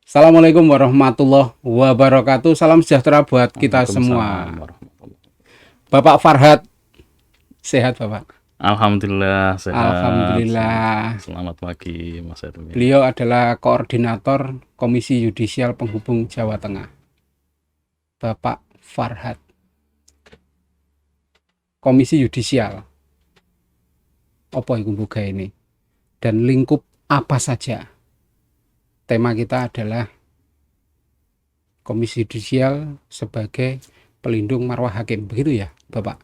Assalamualaikum warahmatullahi wabarakatuh. Salam sejahtera buat kita semua. Waalaikumsalam warahmatullahi. Bapak Farhad, sehat Bapak? Alhamdulillah sehat. Alhamdulillah. Selamat pagi Mas Erwin. Beliau adalah koordinator Komisi Yudisial Penghubung Jawa Tengah. Bapak Farhad. Komisi Yudisial. Apa iku mbuga ini? Dan lingkup apa saja? Tema kita adalah Komisi Yudisial sebagai pelindung marwah hakim. Begitu ya, Bapak?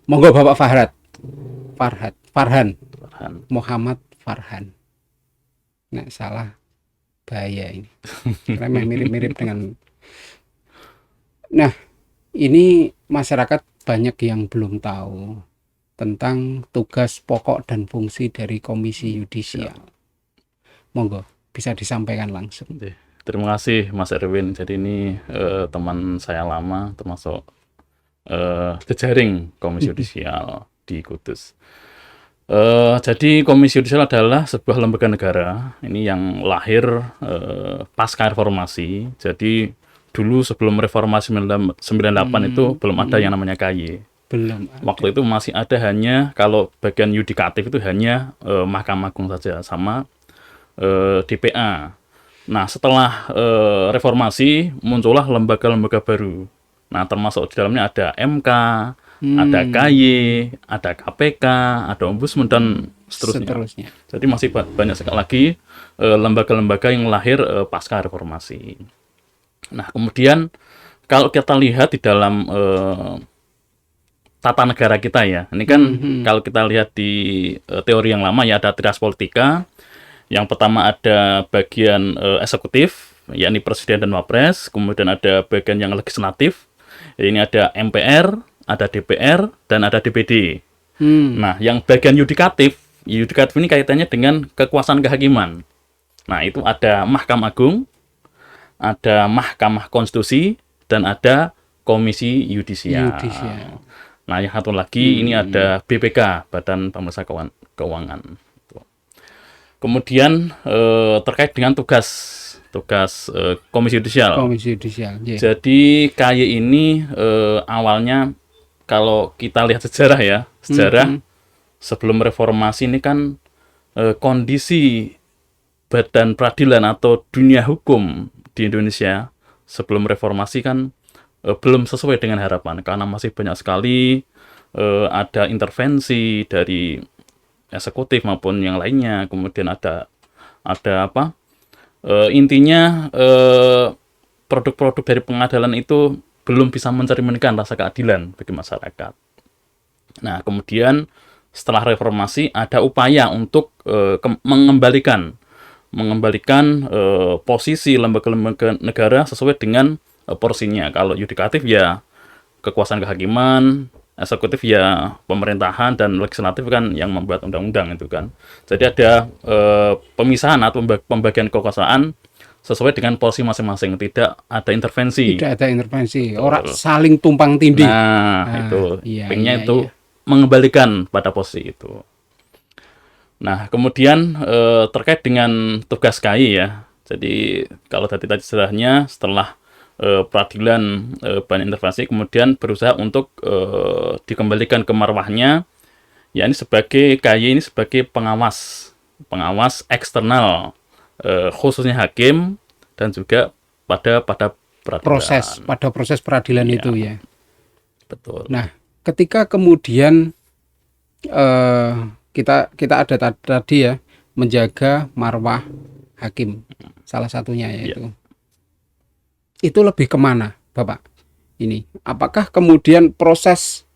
Monggo Bapak Farhan. Farhan. Muhammad Farhan. Nek salah bahaya ini. Remeh mirip-mirip dengan. Nah, ini masyarakat banyak yang belum tahu tentang tugas pokok dan fungsi dari Komisi Yudisial. Monggo, bisa disampaikan langsung. Terima kasih Mas Erwin. Jadi ini teman saya lama, termasuk jejaring Komisi Yudisial di Kudus. Jadi Komisi Yudisial adalah sebuah lembaga negara ini yang lahir pasca reformasi. Jadi dulu sebelum reformasi 98 itu belum ada yang namanya KY. Belum. Waktu itu masih ada hanya kalau bagian yudikatif itu hanya Mahkamah Agung saja sama DPA. Nah, setelah reformasi muncullah lembaga-lembaga baru. Nah, termasuk di dalamnya ada MK, ada KY, ada KPK, ada Ombudsman dan seterusnya. Jadi masih banyak sekali lagi lembaga-lembaga yang lahir pasca reformasi. Nah, kemudian kalau kita lihat di dalam tata negara kita ya, ini kan kalau kita lihat di teori yang lama ya ada trias politika. Yang pertama ada bagian eksekutif, yakni presiden dan wapres. Kemudian ada bagian yang legislatif, ini ada MPR, ada DPR, dan ada DPD. Nah, yang bagian yudikatif ini kaitannya dengan kekuasaan kehakiman. Nah, itu ada Mahkamah Agung, ada Mahkamah Konstitusi, dan ada Komisi Yudisial. Nah, yang satu lagi ini ada BPK, Badan Pemeriksa Keuangan. Kemudian terkait dengan tugas Komisi Yudisial. Yeah. Jadi KY ini awalnya kalau kita lihat sejarah sebelum reformasi ini kan kondisi badan peradilan atau dunia hukum di Indonesia sebelum reformasi kan belum sesuai dengan harapan karena masih banyak sekali ada intervensi dari eksekutif maupun yang lainnya. Kemudian ada apa? Intinya produk-produk dari pengadilan itu belum bisa mencerminkan rasa keadilan bagi masyarakat. Nah, kemudian setelah reformasi ada upaya untuk mengembalikan posisi lembaga-lembaga negara sesuai dengan porsinya. Kalau yudikatif ya kekuasaan kehakiman, eksekutif ya pemerintahan, dan legislatif kan yang membuat undang-undang itu kan. Jadi ada pemisahan atau pembagian kekuasaan sesuai dengan porsi masing-masing, tidak ada intervensi. Orang saling tumpang tindih. Nah, itu pengennya itu mengembalikan pada posisi itu. Nah, kemudian terkait dengan tugas KY ya. Jadi kalau tadi setelahnya setelah peradilan banyak intervensi, kemudian berusaha untuk dikembalikan ke marwahnya, ya ini sebagai KY ini sebagai pengawas eksternal, khususnya hakim dan juga pada peradilan. proses peradilan ya, itu ya. Betul. Nah, ketika kemudian kita ada tadi ya menjaga marwah hakim, salah satunya yaitu. Itu lebih kemana, Bapak? Ini, apakah kemudian proses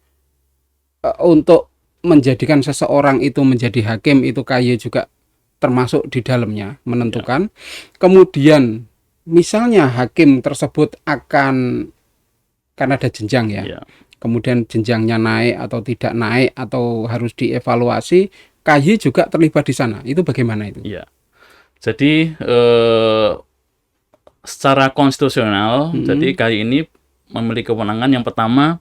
untuk menjadikan seseorang itu menjadi hakim itu KY juga termasuk di dalamnya menentukan? Kemudian, misalnya hakim tersebut kan ada jenjang ya. Kemudian jenjangnya naik atau tidak naik atau harus dievaluasi, KY juga terlibat di sana. Itu bagaimana itu? Iya. Jadi secara konstitusional, jadi KY ini memiliki kewenangan yang pertama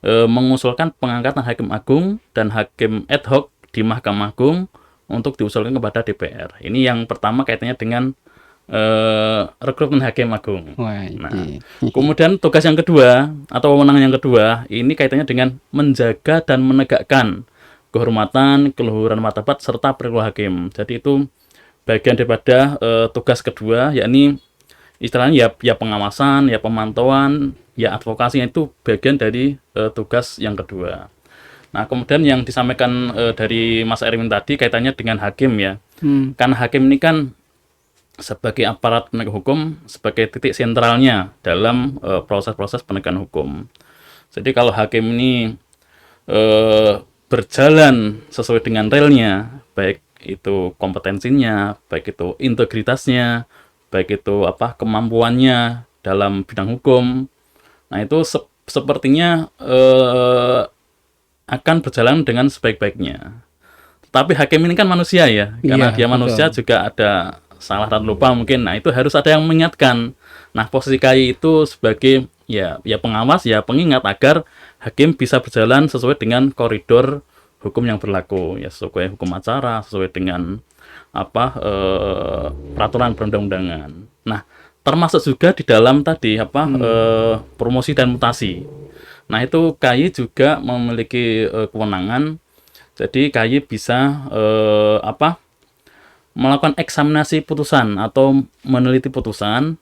mengusulkan pengangkatan hakim agung dan hakim ad hoc di Mahkamah Agung untuk diusulkan kepada DPR. Ini yang pertama kaitannya dengan rekrutmen hakim agung. Wah, Nah, ini. kemudian tugas yang kedua atau wewenang yang kedua ini kaitannya dengan menjaga dan menegakkan kehormatan, keluhuran martabat serta perilaku hakim. Jadi itu bagian daripada tugas kedua, yakni istilahnya ya pengawasan, ya pemantauan, ya advokasi, itu bagian dari tugas yang kedua. Nah, kemudian yang disampaikan dari Mas Erwin tadi kaitannya dengan hakim ya. Karena hakim ini kan sebagai aparat penegak hukum, sebagai titik sentralnya dalam proses-proses penegakan hukum. Jadi kalau hakim ini berjalan sesuai dengan relnya, baik itu kompetensinya, baik itu integritasnya, baik itu kemampuannya dalam bidang hukum, nah itu sepertinya akan berjalan dengan sebaik-baiknya. Tapi hakim ini kan manusia ya, karena dia manusia betul. Juga ada salah dan lupa mungkin. Nah itu harus ada yang mengingatkan. Nah posisi KAI itu sebagai ya pengawas, ya pengingat agar hakim bisa berjalan sesuai dengan koridor hukum yang berlaku, ya sesuai hukum acara, sesuai dengan peraturan perundang-undangan. Nah termasuk juga di dalam tadi promosi dan mutasi. Nah itu KAI juga memiliki kewenangan. Jadi KAI bisa melakukan eksaminasi putusan atau meneliti putusan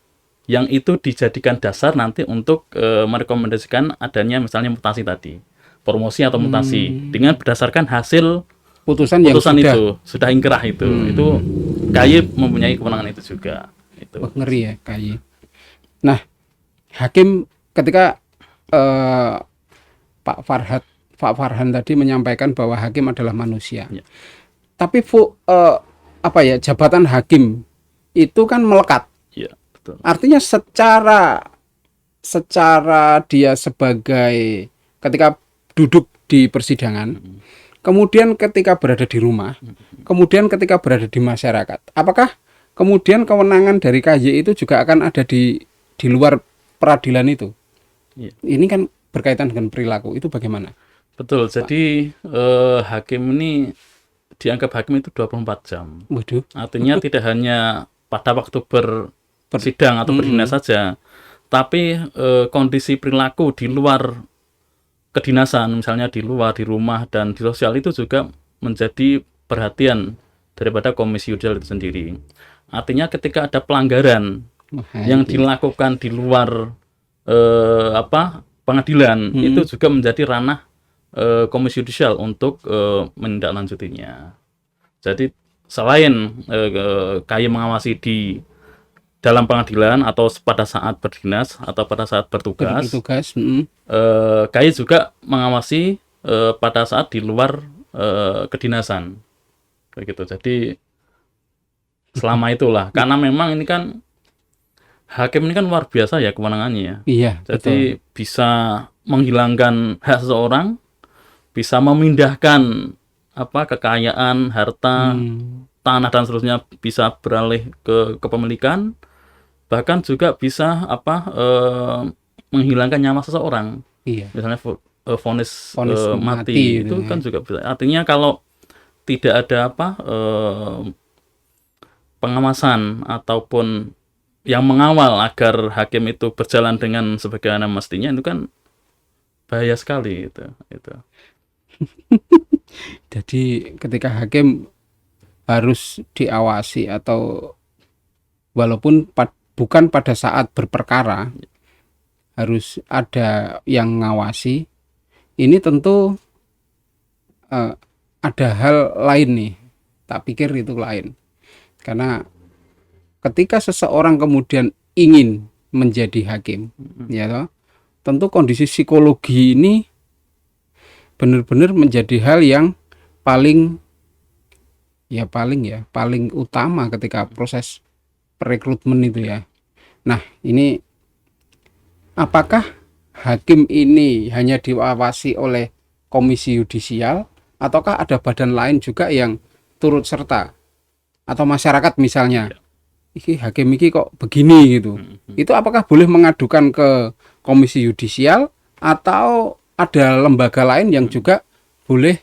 yang itu dijadikan dasar nanti untuk merekomendasikan adanya misalnya mutasi tadi, promosi atau mutasi dengan berdasarkan hasil putusan yang sudah ingkrah itu KAI mempunyai kewenangan itu juga. Itu. Oh, ngeri ya KAI. Nah, hakim ketika Pak Farhan tadi menyampaikan bahwa hakim adalah manusia. Ya. Tapi jabatan hakim itu kan melekat. Ya, betul. Artinya secara dia sebagai ketika duduk di persidangan, kemudian ketika berada di rumah, kemudian ketika berada di masyarakat, apakah kemudian kewenangan dari KAI itu juga akan ada di luar peradilan itu? Ya. Ini kan berkaitan dengan perilaku, itu bagaimana? Betul. Jadi hakim ini dianggap hakim itu 24 jam. Waduh. Artinya tidak hanya pada waktu bersidang atau berdinas saja, tapi kondisi perilaku di luar kedinasan, misalnya di luar, di rumah, dan di sosial itu juga menjadi perhatian daripada Komisi Yudisial itu sendiri. Artinya ketika ada pelanggaran yang dilakukan di luar pengadilan, itu juga menjadi ranah Komisi Yudisial untuk menindaklanjutinya. Jadi selain KAI mengawasi di dalam pengadilan atau pada saat berdinas atau pada saat bertugas, KAI juga mengawasi pada saat di luar kedinasan, begitu. Jadi selama itulah, karena memang ini kan hakim ini kan luar biasa ya kewenangannya. Iya. Jadi betul. Bisa menghilangkan hak seseorang, bisa memindahkan kekayaan, harta, tanah dan seterusnya bisa beralih ke kepemilikan, bahkan juga bisa menghilangkan nyawa seseorang. Iya. Misalnya vonis mati itu kan juga bisa. Artinya kalau tidak ada pengawasan ataupun yang mengawal agar hakim itu berjalan dengan sebagaimana mestinya, itu kan bahaya sekali itu. Jadi ketika hakim harus diawasi atau walaupun bukan pada saat berperkara harus ada yang ngawasi, ini tentu ada hal lain nih. Tak pikir itu lain. Karena ketika seseorang kemudian ingin menjadi hakim, ya toh, tentu kondisi psikologi ini benar-benar menjadi hal yang paling utama ketika proses perekrutmen itu ya. Nah, ini apakah hakim ini hanya diawasi oleh Komisi Yudisial ataukah ada badan lain juga yang turut serta atau masyarakat misalnya? Iki hakim iki kok begini gitu. Itu apakah boleh mengadukan ke Komisi Yudisial atau ada lembaga lain yang juga boleh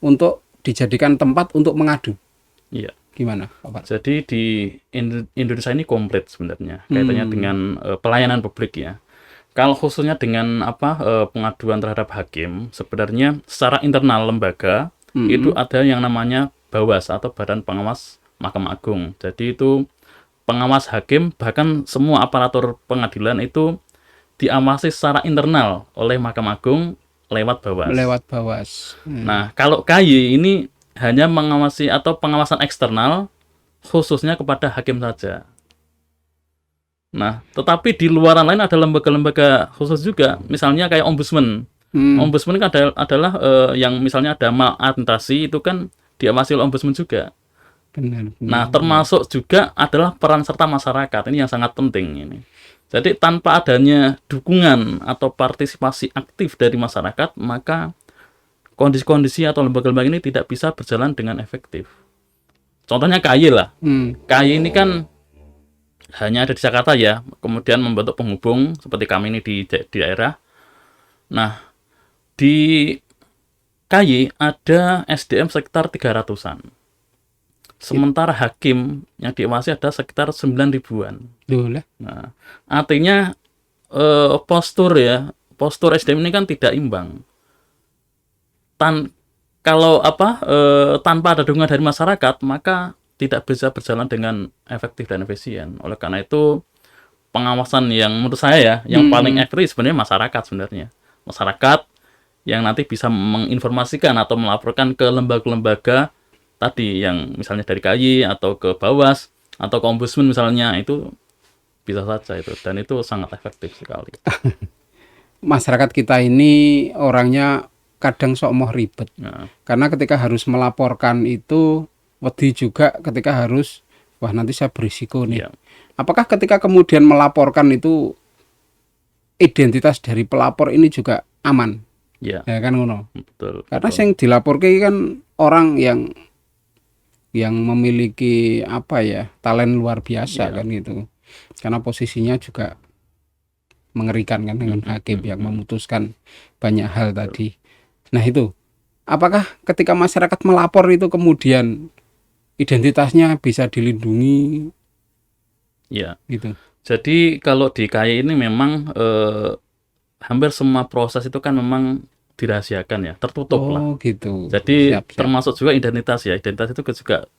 untuk dijadikan tempat untuk mengadu? Iya. Gimana, Bapak? Jadi di Indonesia ini komplit sebenarnya kaitannya dengan pelayanan publik ya. Kalau khususnya dengan pengaduan terhadap hakim, sebenarnya secara internal lembaga itu ada yang namanya Bawas atau Badan Pengawas Mahkamah Agung. Jadi itu pengawas hakim, bahkan semua aparatur pengadilan itu diawasi secara internal oleh Mahkamah Agung lewat Bawas. Lewat Bawas. Nah, kalau KY ini hanya mengawasi atau pengawasan eksternal khususnya kepada hakim saja. Nah, tetapi di luaran lain ada lembaga-lembaga khusus juga, misalnya kayak ombudsman. Ombudsman kan adalah yang misalnya ada maladministrasi itu kan diawasi oleh ombudsman juga. Benar. Nah, termasuk juga adalah peran serta masyarakat. Ini yang sangat penting ini. Jadi tanpa adanya dukungan atau partisipasi aktif dari masyarakat, maka kondisi-kondisi atau lembaga-lembaga ini tidak bisa berjalan dengan efektif. Contohnya KY lah. KY ini kan hanya ada di Jakarta ya, kemudian membentuk penghubung seperti kami ini di daerah. Nah, di KY ada SDM sekitar 300-an. Sementara hakim yang diawasi ada sekitar 9 ribuan. Nah, artinya postur SDM ini kan tidak imbang. Kalau tanpa ada dukungan dari masyarakat, maka tidak bisa berjalan dengan efektif dan efisien. Oleh karena itu, pengawasan yang menurut saya ya, yang paling efektif sebenarnya masyarakat sebenarnya. Masyarakat yang nanti bisa menginformasikan atau melaporkan ke lembaga-lembaga tadi, yang misalnya dari KY atau ke Bawas atau ke Ombudsman misalnya, itu bisa saja itu. Dan itu sangat efektif sekali. Masyarakat kita ini orangnya kadang sok mau ribet. Karena ketika harus melaporkan itu wedi juga ketika harus, wah nanti saya berisiko nih. Apakah ketika kemudian melaporkan itu identitas dari pelapor ini juga aman? Ya kan ngono. Betul. Karena yang dilaporkan kan orang yang memiliki talent luar biasa kan gitu. Karena posisinya juga mengerikan kan dengan hakim yang memutuskan banyak hal tadi. Nah itu, apakah ketika masyarakat melapor itu kemudian identitasnya bisa dilindungi? Ya. Gitu. Jadi kalau di KY ini memang hampir semua proses itu kan memang dirahasiakan ya, tertutup lah. Gitu. Jadi termasuk juga identitas ya. Identitas itu juga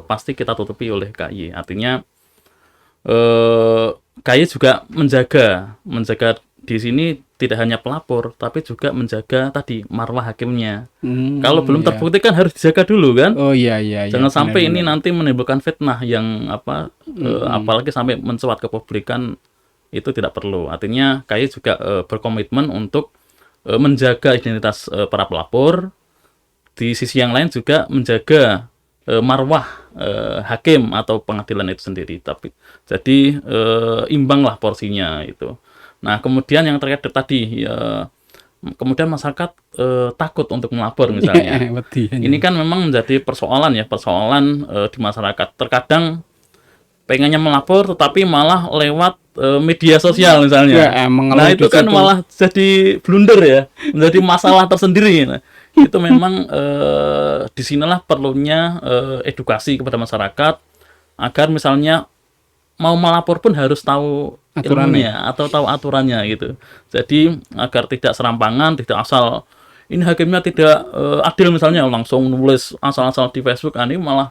pasti kita tutupi oleh KY. Artinya KY juga menjaga di sini tidak hanya pelapor, tapi juga menjaga tadi marwah hakimnya. Kalau belum terbukti kan harus dijaga dulu kan. Jangan sampai ini nanti menimbulkan fitnah yang apalagi sampai mencuat ke publik, kan itu tidak perlu. Artinya KY juga berkomitmen untuk menjaga identitas para pelapor. Di sisi yang lain juga menjaga marwah hakim atau pengadilan itu sendiri. Jadi imbanglah porsinya itu. Nah, kemudian yang terkait tadi, kemudian masyarakat takut untuk melapor misalnya. Ini kan memang menjadi persoalan di masyarakat. Terkadang pengennya melapor, tetapi malah lewat media sosial misalnya. Nah, itu kan malah jadi blunder ya, menjadi masalah tersendiri. Nah, itu memang disinilah perlunya edukasi kepada masyarakat, agar misalnya mau melapor pun harus tahu ilmunya atau tahu aturannya gitu. Jadi agar tidak serampangan, tidak asal ini hakimnya tidak adil misalnya langsung nulis asal-asal di Facebook, ini malah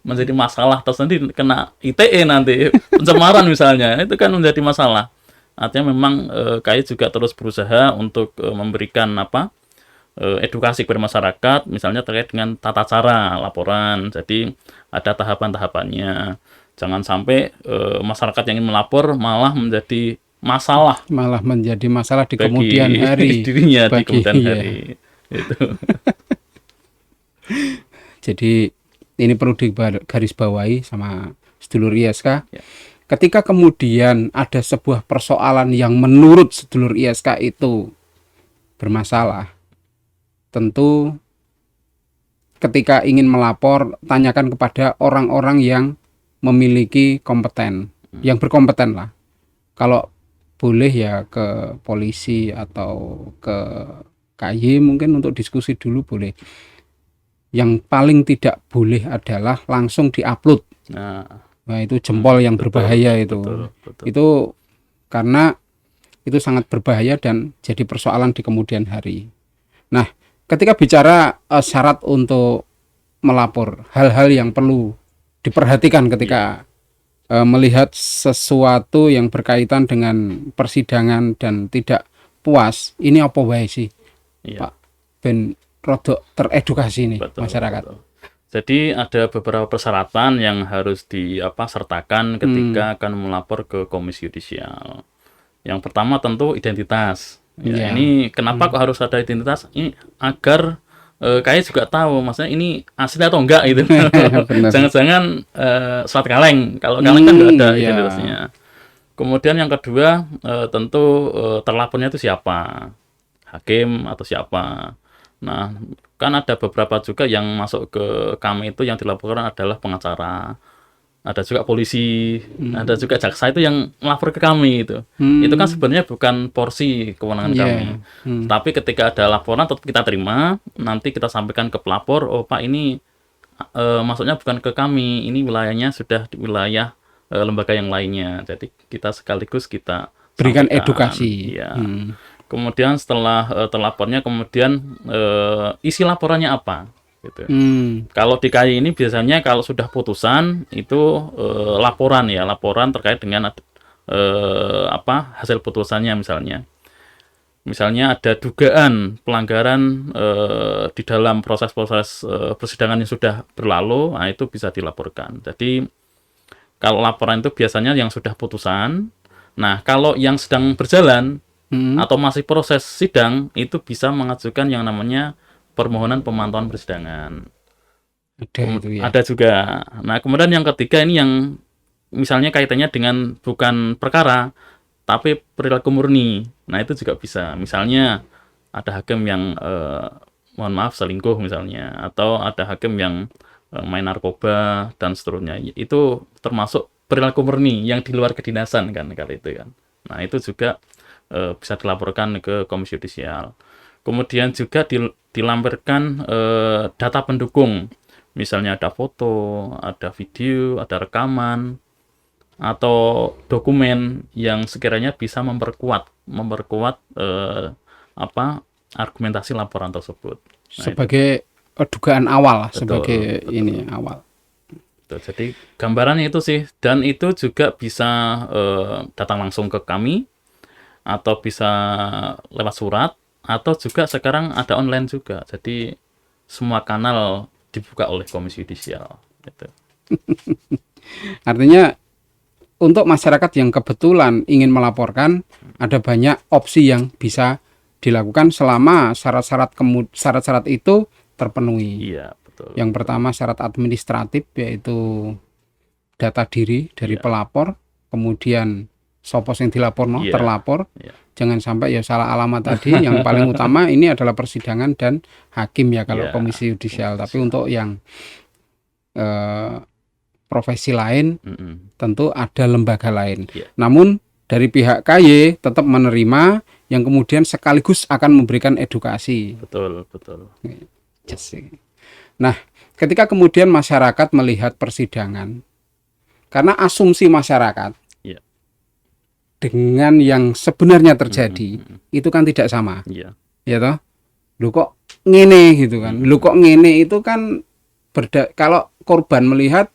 menjadi masalah tersendiri, kena ITE nanti pencemaran misalnya, itu kan menjadi masalah. Artinya memang KY juga terus berusaha untuk memberikan edukasi kepada masyarakat, misalnya terkait dengan tata cara laporan. Jadi ada tahapan-tahapannya. Jangan sampai masyarakat yang ingin melapor malah menjadi masalah. Malah menjadi masalah di kemudian hari. Dirinya di kemudian hari. Itu. Jadi ini perlu digarisbawahi sama sedulur ISK. Ketika kemudian ada sebuah persoalan yang menurut sedulur ISK itu bermasalah, tentu ketika ingin melapor, tanyakan kepada orang-orang yang memiliki kompeten, yang berkompeten lah. Kalau boleh ya ke polisi atau ke KY mungkin untuk diskusi dulu boleh. yang paling tidak boleh adalah langsung diupload. Nah, itu jempol yang berbahaya itu. Betul. Itu karena itu sangat berbahaya dan jadi persoalan di kemudian hari. Nah, ketika bicara syarat untuk melapor, hal-hal yang perlu diperhatikan ketika melihat sesuatu yang berkaitan dengan persidangan dan tidak puas, ini apa wae sih, Pak? Ben rodok teredukasi nih masyarakat. Betul. Jadi ada beberapa persyaratan yang harus sertakan ketika akan melapor ke Komisi Yudisial. Yang pertama tentu identitas. Ini kenapa kok harus ada identitas? Ini agar kayak juga tahu, maksudnya ini asli atau enggak gitu. Jangan-jangan surat kaleng. Kalau kaleng kan nggak ada identitasnya. Kemudian yang kedua tentu terlapornya itu siapa, hakim atau siapa. Nah, kan ada beberapa juga yang masuk ke kami itu yang dilaporkan adalah pengacara, ada juga polisi, ada juga jaksa itu yang melapor ke kami itu. Itu kan sebenarnya bukan porsi kewenangan kami. Tapi ketika ada laporan tetap kita terima, nanti kita sampaikan ke pelapor, oh Pak ini maksudnya bukan ke kami, ini wilayahnya sudah di wilayah lembaga yang lainnya. Jadi kita sekaligus kita berikan sampaikan. edukasi. Ya. Kemudian setelah terlapornya, kemudian isi laporannya apa? Gitu. Kalau di KAI ini biasanya kalau sudah putusan itu laporan terkait dengan hasil putusannya misalnya ada dugaan pelanggaran di dalam proses-proses persidangan yang sudah berlalu, nah itu bisa dilaporkan. Jadi kalau laporan itu biasanya yang sudah putusan. Nah kalau yang sedang berjalan atau masih proses sidang itu bisa mengajukan yang namanya permohonan pemantauan persidangan. Ada juga. Nah, kemudian yang ketiga ini yang misalnya kaitannya dengan bukan perkara tapi perilaku murni. Nah, itu juga bisa. Misalnya ada hakim yang mohon maaf selingkuh misalnya, atau ada hakim yang main narkoba dan seterusnya. Itu termasuk perilaku murni yang di luar kedinasan kan kali itu kan. Nah, itu juga bisa dilaporkan ke Komisi Yudisial. Kemudian juga dilampirkan data pendukung, misalnya ada foto, ada video, ada rekaman, atau dokumen yang sekiranya bisa memperkuat argumentasi laporan tersebut. Nah, sebagai dugaan awal, sebagai ini awal. Jadi gambarannya itu sih, dan itu juga bisa datang langsung ke kami, atau bisa lewat surat, atau juga sekarang ada online juga. Jadi semua kanal dibuka oleh Komisi Yudisial. Gitu. Artinya untuk masyarakat yang kebetulan ingin melaporkan, ada banyak opsi yang bisa dilakukan selama syarat-syarat itu terpenuhi. Iya, betul. Yang pertama syarat administratif, yaitu data diri dari pelapor, kemudian sopos yang dilaporno, terlapor. Jangan sampai ya salah alamat tadi. Yang paling utama ini adalah persidangan dan hakim ya kalau Komisi Yudisial. Tapi untuk yang profesi lain tentu ada lembaga lain. Namun dari pihak KAI tetap menerima yang kemudian sekaligus akan memberikan edukasi. Betul. Nah, ketika kemudian masyarakat melihat persidangan, karena asumsi masyarakat dengan yang sebenarnya terjadi itu kan tidak sama. Ya toh? Lu kok ngene gitu kan. Lu kok ngene itu kan kalau korban melihat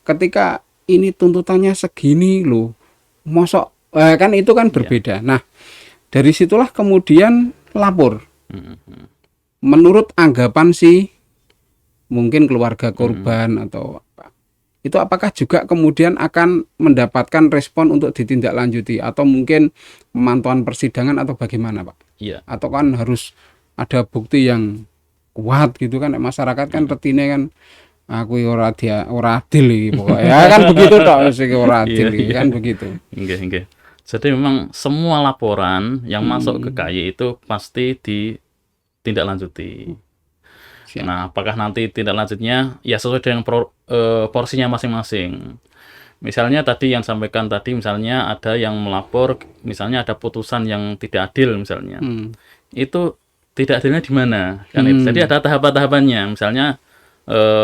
ketika ini tuntutannya segini loh. Mosok kan itu kan berbeda. Nah, dari situlah kemudian lapor. Menurut anggapan mungkin keluarga korban atau apa, itu apakah juga kemudian akan mendapatkan respon untuk ditindaklanjuti atau mungkin pemantauan persidangan atau bagaimana, Pak? Atau kan harus ada bukti yang kuat gitu kan, masyarakat kan retine kan aku ora adil iki pokoknya. Ya kan begitu tok sing ora adil kan begitu. Nggih. Jadi memang semua laporan yang masuk ke KAI itu pasti ditindaklanjuti. Nah, apakah nanti tindak lanjutnya ya sesuai dengan porsinya masing-masing. Misalnya tadi yang sampaikan tadi, misalnya ada yang melapor, misalnya ada putusan yang tidak adil misalnya. Itu tidak adilnya di mana? Kan itu. Jadi ada tahapan-tahapannya. Misalnya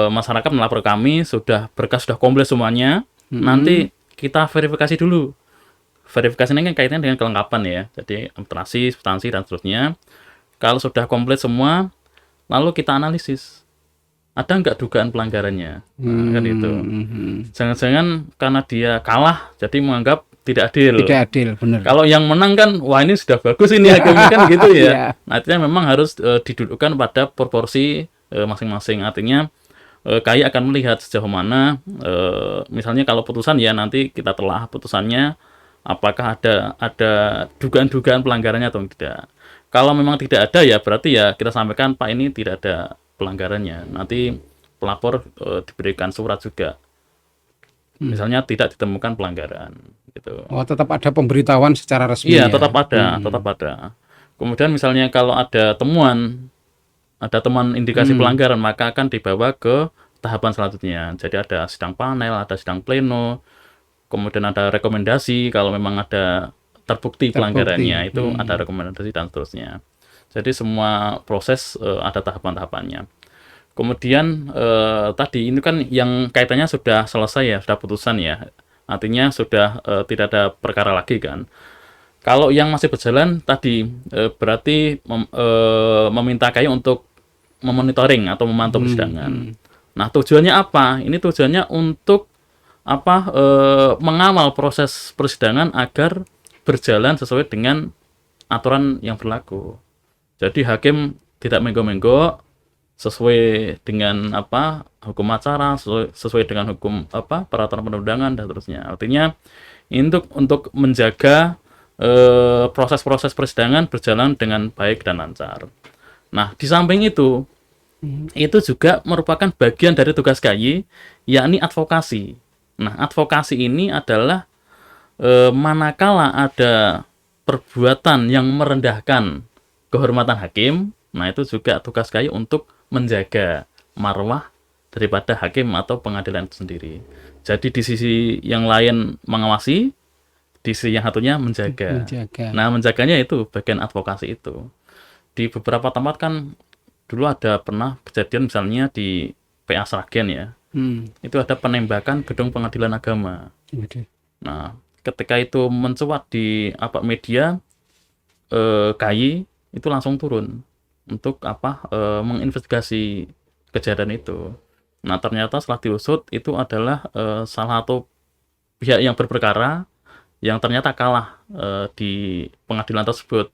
masyarakat melapor kami, berkas sudah komplit semuanya, nanti kita verifikasi dulu. Verifikasi ini kan kaitannya dengan kelengkapan ya, jadi administrasi, substansi, dan seterusnya. Kalau sudah komplit semua, lalu kita analisis. Ada nggak dugaan pelanggarannya? Nah, kan itu. Jangan-jangan karena dia kalah, jadi menganggap tidak adil. Tidak adil, benar. Kalau yang menang kan, wah ini sudah bagus ini hakimnya kan gitu ya. Iya. Artinya memang harus didudukkan pada proporsi masing-masing. Artinya KAI akan melihat sejauh mana, misalnya kalau putusan ya nanti kita telah putusannya, apakah ada dugaan-dugaan pelanggarannya atau tidak. Kalau memang tidak ada ya berarti ya kita sampaikan Pak ini tidak ada pelanggarannya. Nanti pelapor diberikan surat juga. Misalnya tidak ditemukan pelanggaran gitu. Oh, tetap ada pemberitahuan secara resmi. Iya, ya? tetap ada. Kemudian misalnya kalau ada temuan indikasi pelanggaran, maka akan dibawa ke tahapan selanjutnya. Jadi ada sidang panel, ada sidang pleno, kemudian ada rekomendasi kalau memang ada terbukti pelanggarannya, itu ada rekomendasi dan seterusnya. Jadi semua proses ada tahapan-tahapannya. Kemudian tadi ini kan yang kaitannya sudah selesai ya, sudah putusan ya. Artinya sudah tidak ada perkara lagi kan. Kalau yang masih berjalan tadi berarti meminta KAI untuk memonitoring atau memantau persidangan. Nah, tujuannya apa? Ini tujuannya untuk mengawal proses persidangan agar berjalan sesuai dengan aturan yang berlaku. Jadi hakim tidak menggo-menggo, sesuai dengan hukum acara, sesuai dengan hukum peraturan perundangan dan seterusnya. Artinya untuk menjaga proses-proses persidangan berjalan dengan baik dan lancar. Nah, di samping itu juga merupakan bagian dari tugas KAI, yakni advokasi. Nah, advokasi ini adalah manakala ada perbuatan yang merendahkan kehormatan hakim, nah itu juga tugas KAI untuk menjaga marwah daripada hakim atau pengadilan itu sendiri. Jadi di sisi yang lain mengawasi, di sisi yang satunya menjaga. Nah, menjaganya itu bagian advokasi itu. Di beberapa tempat kan dulu ada pernah kejadian misalnya di PA Sragen ya. Itu ada penembakan gedung pengadilan agama. Nah, ketika itu mencuat di media, KAI itu langsung turun untuk menginvestigasi kejadian itu. Nah, ternyata setelah diusut itu adalah salah satu pihak yang berperkara yang ternyata kalah di pengadilan tersebut.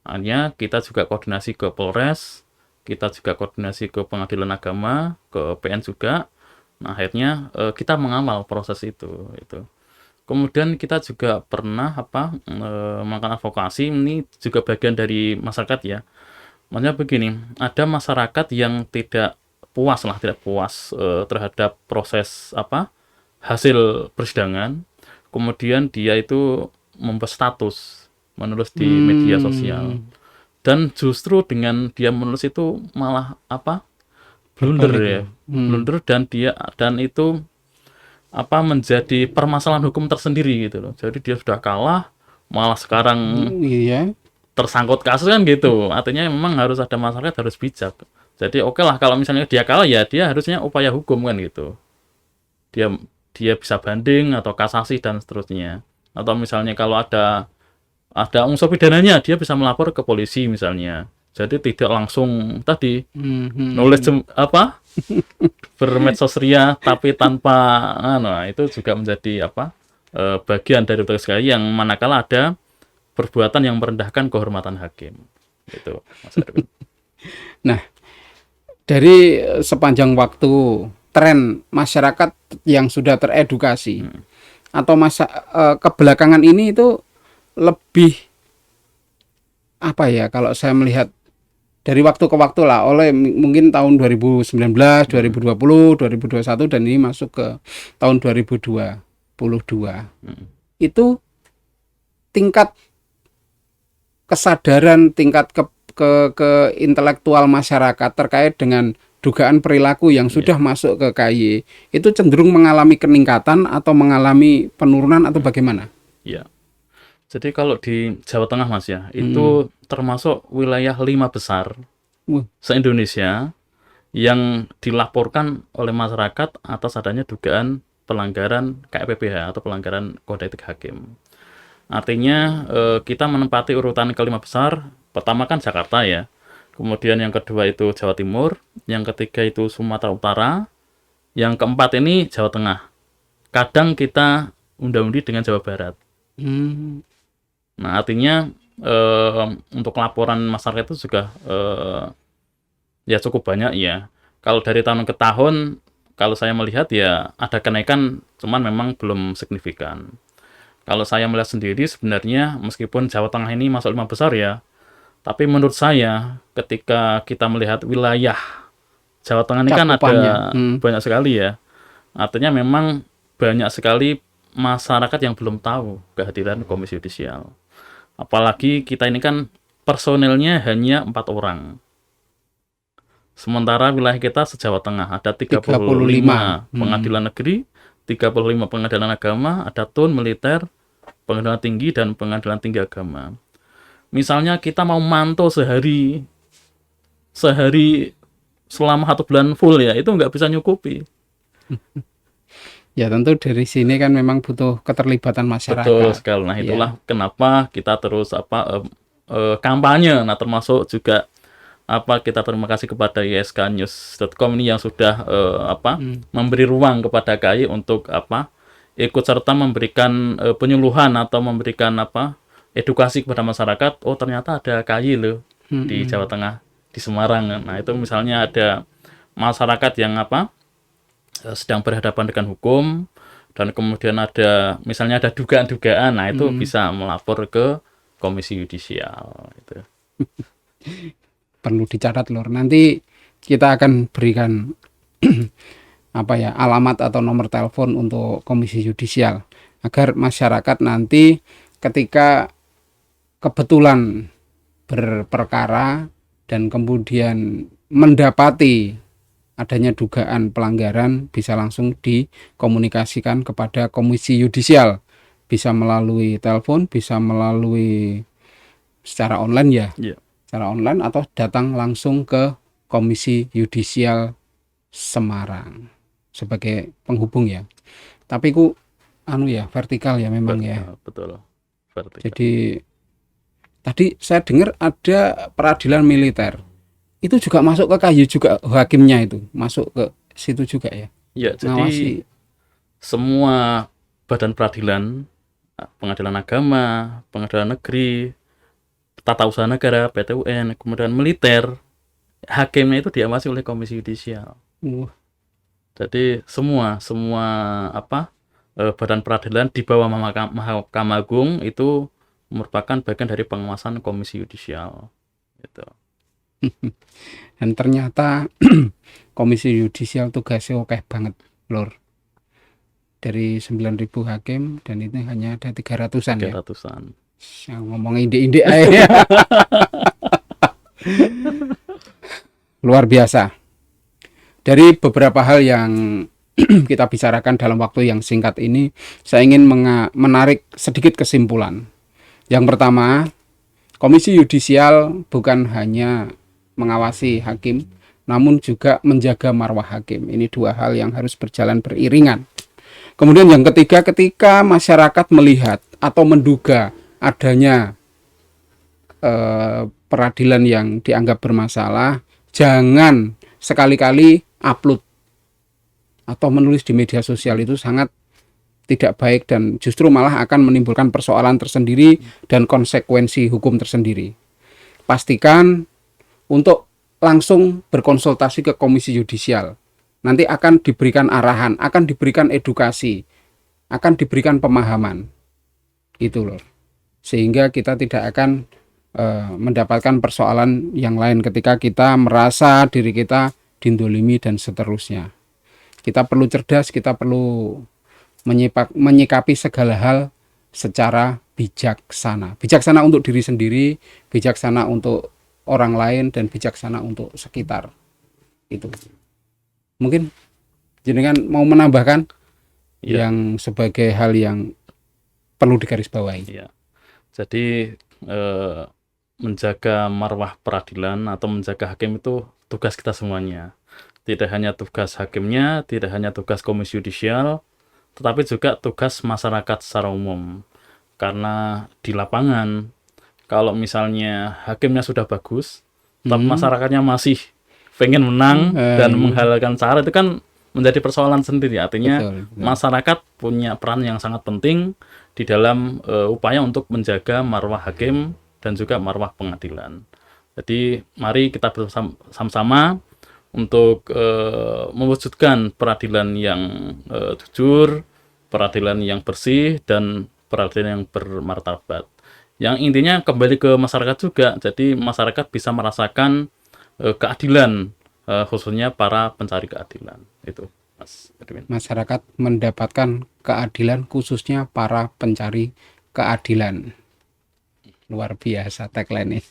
Hanya kita juga koordinasi ke Polres, kita juga koordinasi ke pengadilan agama, ke PN juga. Nah, akhirnya kita mengawal proses itu. Kemudian kita juga pernah melakukan advokasi, ini juga bagian dari masyarakat ya. Maksudnya begini, ada masyarakat yang tidak puas terhadap proses hasil persidangan. Kemudian dia itu membuat status, menulis di media sosial. Dan justru dengan dia menulis itu malah blunder ya. Blunder dan itu menjadi permasalahan hukum tersendiri gitu loh. Jadi dia sudah kalah, malah sekarang tersangkut kasus kan gitu. Artinya memang harus ada masyarakat harus bijak. Jadi oke lah kalau misalnya dia kalah ya dia harusnya upaya hukum kan gitu. Dia bisa banding atau kasasi dan seterusnya. Atau misalnya kalau ada unsur pidananya dia bisa melapor ke polisi misalnya. Jadi tidak langsung tadi nulis bermedsos ria tapi tanpa itu juga menjadi bagian dari tugas KAI yang manakala ada perbuatan yang merendahkan kehormatan hakim. Itu, Mas Erwin. Nah, dari sepanjang waktu tren masyarakat yang sudah teredukasi atau kebelakangan ini itu lebih kalau saya melihat dari waktu ke waktu lah, oleh mungkin tahun 2019, 2020, 2021 dan ini masuk ke tahun 2022. Itu tingkat kesadaran, tingkat ke intelektual masyarakat terkait dengan dugaan perilaku yang sudah masuk ke KAI itu cenderung mengalami peningkatan atau mengalami penurunan atau bagaimana? Ya. Jadi kalau di Jawa Tengah Mas ya, itu termasuk wilayah 5 besar se-Indonesia yang dilaporkan oleh masyarakat atas adanya dugaan pelanggaran KPPH atau pelanggaran kode etik hakim. Artinya kita menempati urutan kelima besar. Pertama kan Jakarta ya. Kemudian yang kedua itu Jawa Timur, yang ketiga itu Sumatera Utara, yang keempat ini Jawa Tengah. Kadang kita unda-undi dengan Jawa Barat. Hmm. Nah, artinya untuk laporan masyarakat itu juga ya cukup banyak ya. Kalau dari tahun ke tahun, kalau saya melihat ya ada kenaikan, cuman memang belum signifikan. Kalau saya melihat sendiri sebenarnya meskipun Jawa Tengah ini masuk 5 besar ya, tapi menurut saya ketika kita melihat wilayah Jawa Tengah ini kan ada Cakupannya. banyak sekali ya. Artinya memang banyak sekali masyarakat yang belum tahu kehadiran Komisi Yudisial. Apalagi kita ini kan personelnya hanya 4 orang. Sementara wilayah kita se-Jawa Tengah ada 35 35. pengadilan negeri, 35 pengadilan agama, ada TUN, militer, pengadilan tinggi, dan pengadilan tinggi agama. Misalnya kita mau mantau sehari selama 1 bulan full ya, itu nggak bisa nyukupi. Ya tentu dari sini kan memang butuh keterlibatan Betul masyarakat. sekali. Nah, Ya. itulah kenapa kita terus kampanye. Nah, termasuk juga kita terima kasih kepada isknews.com ini yang sudah memberi ruang kepada KAI untuk ikut serta memberikan penyuluhan atau memberikan edukasi kepada masyarakat. Oh, ternyata ada KAI loh di Jawa Tengah, di Semarang. Nah, itu misalnya ada masyarakat yang sedang berhadapan dengan hukum, dan kemudian misalnya ada dugaan-dugaan, nah itu bisa melapor ke Komisi Yudisial gitu. Perlu dicatat Lur. Nanti kita akan berikan alamat atau nomor telepon untuk Komisi Yudisial agar masyarakat nanti ketika kebetulan berperkara dan kemudian mendapati adanya dugaan pelanggaran bisa langsung dikomunikasikan kepada Komisi Yudisial, bisa melalui telepon, bisa melalui secara online ya, secara online atau datang langsung ke Komisi Yudisial Semarang sebagai penghubung ya. Tapi vertikal ya memang ya. Betul. Vertikal. Jadi tadi saya dengar ada peradilan militer. Itu juga masuk ke KAI juga, hakimnya itu masuk ke situ juga ya. Ya, jadi semua badan peradilan, pengadilan agama, pengadilan negeri, tata usaha negara, PT UN, kemudian militer, hakimnya itu diawasi oleh Komisi Yudisial. Jadi semua badan peradilan di bawah Mahkamah Agung itu merupakan bagian dari pengawasan Komisi Yudisial. Gitu. Dan ternyata Komisi Yudisial tugasnya oke banget Lur. Dari 9.000 hakim dan itu hanya ada 300-an ya. 300-an. Yang ngomong indik-indik aja. Luar biasa. Dari beberapa hal yang kita bicarakan dalam waktu yang singkat ini, saya ingin menarik sedikit kesimpulan. Yang pertama, Komisi Yudisial bukan hanya mengawasi hakim, namun juga menjaga marwah hakim. Ini dua hal yang harus berjalan beriringan. Kemudian yang ketiga, ketika masyarakat melihat atau menduga adanya peradilan yang dianggap bermasalah, jangan sekali-kali upload atau menulis di media sosial. Itu sangat tidak baik dan justru malah akan menimbulkan persoalan tersendiri dan konsekuensi hukum tersendiri. Pastikan untuk langsung berkonsultasi ke Komisi Yudisial. Nanti akan diberikan arahan, akan diberikan edukasi, akan diberikan pemahaman. Gitu loh. Sehingga kita tidak akan mendapatkan persoalan yang lain ketika kita merasa diri kita dindolimi dan seterusnya. Kita perlu cerdas, kita perlu menyikapi segala hal secara bijaksana. Bijaksana untuk diri sendiri, bijaksana untuk orang lain, dan bijaksana untuk sekitar. Itu. Mungkin jenengan mau menambahkan yang sebagai hal yang perlu digarisbawahi. Ya. Jadi menjaga marwah peradilan atau menjaga hakim itu tugas kita semuanya. Tidak hanya tugas hakimnya, tidak hanya tugas komisi yudisial, tetapi juga tugas masyarakat secara umum. Karena di lapangan, kalau misalnya hakimnya sudah bagus, tapi masyarakatnya masih pengen menang dan menghalalkan cara, itu kan menjadi persoalan sendiri. Artinya Betul. masyarakat punya peran yang sangat penting di dalam upaya untuk menjaga marwah hakim dan juga marwah pengadilan. Jadi mari kita bersama-sama untuk mewujudkan peradilan yang jujur, peradilan yang bersih, dan peradilan yang bermartabat. Yang intinya kembali ke masyarakat juga, jadi masyarakat bisa merasakan keadilan, khususnya para pencari keadilan. Itu, Mas Edwin. Masyarakat mendapatkan keadilan khususnya para pencari keadilan. Luar biasa tagline ini.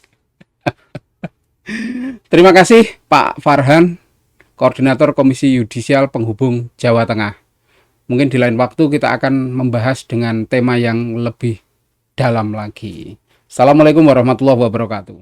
Terima kasih Pak Farhan, Koordinator Komisi Yudisial Penghubung Jawa Tengah. Mungkin di lain waktu kita akan membahas dengan tema yang lebih dalam lagi. Assalamualaikum warahmatullahi wabarakatuh.